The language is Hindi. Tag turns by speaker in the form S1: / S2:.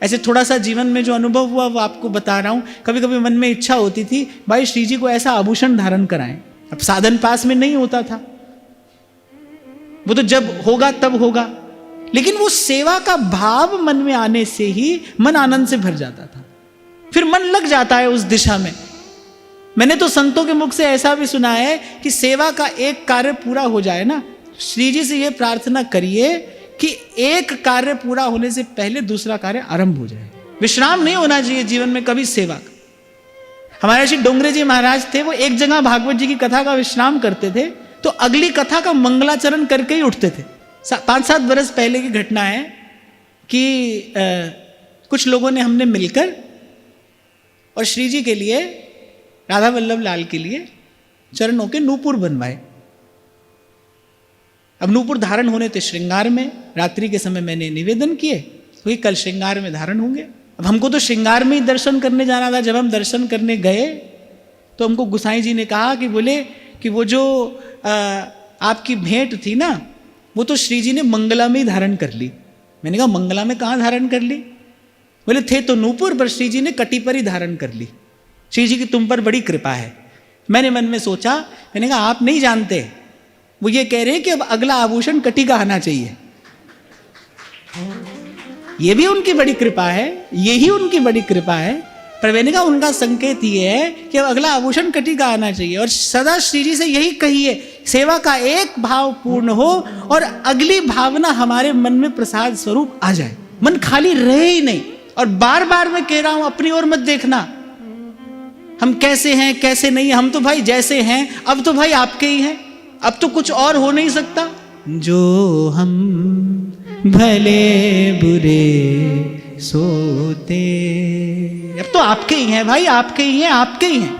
S1: ऐसे थोड़ा सा जीवन में जो अनुभव हुआ वो आपको बता रहा हूं। कभी कभी मन में इच्छा होती थी भाई श्री जी को ऐसा आभूषण धारण कराएं। अब साधन पास में नहीं होता था, वो तो जब होगा तब होगा, लेकिन वो सेवा का भाव मन में आने से ही मन आनंद से भर जाता था, फिर मन लग जाता है उस दिशा में। मैंने तो संतों के मुख से ऐसा भी सुना है कि सेवा का एक कार्य पूरा हो जाए ना, श्री जी से ये प्रार्थना करिए कि एक कार्य पूरा होने से पहले दूसरा कार्य आरंभ हो जाए। विश्राम नहीं होना चाहिए जीवन में कभी सेवा का। हमारे श्री डोंगरे जी महाराज थे, वो एक जगह भागवत जी की कथा का विश्राम करते थे तो अगली कथा का मंगलाचरण करके ही उठते थे। 5-7 बरस पहले की घटना है कि कुछ लोगों ने हमने मिलकर और श्री जी के लिए, राधा वल्लभ लाल के लिए चरणों के नूपुर बनवाए। अब नूपुर धारण होने थे श्रृंगार में, रात्रि के समय मैंने निवेदन किए तो कल श्रृंगार में धारण होंगे। अब हमको तो श्रृंगार में ही दर्शन करने जाना था। जब हम दर्शन करने गए तो हमको गुसाई जी ने कहा कि बोले कि वो जो आपकी भेंट थी ना वो तो श्री जी ने मंगला में ही धारण कर ली। मैंने कहा मंगला में कहाँ धारण कर ली? बोले थे तो नूपुर, पर श्री जी ने कटी पर ही धारण कर ली। श्री जी की तुम पर बड़ी कृपा है। मैंने मन में सोचा, मैंने कहा आप नहीं जानते, वो ये कह रहे हैं कि अब अगला आभूषण कटी का आना चाहिए। ये भी उनकी बड़ी कृपा है, यही उनकी बड़ी कृपा है। पर मैंने कहा उनका संकेत ये है कि अब अगला आभूषण कटी का आना चाहिए। और सदा श्री जी से यही कहिए, सेवा का एक भाव पूर्ण हो और अगली भावना हमारे मन में प्रसाद स्वरूप आ जाए, मन खाली रहे ही नहीं। और बार बार मैं कह रहा हूं अपनी ओर मत देखना हम कैसे हैं कैसे नहीं, हम तो भाई जैसे हैं, अब तो भाई आपके ही हैं, अब तो कुछ और हो नहीं सकता। जो हम भले बुरे सोते, अब तो आपके ही हैं भाई, आपके ही हैं, आपके ही हैं।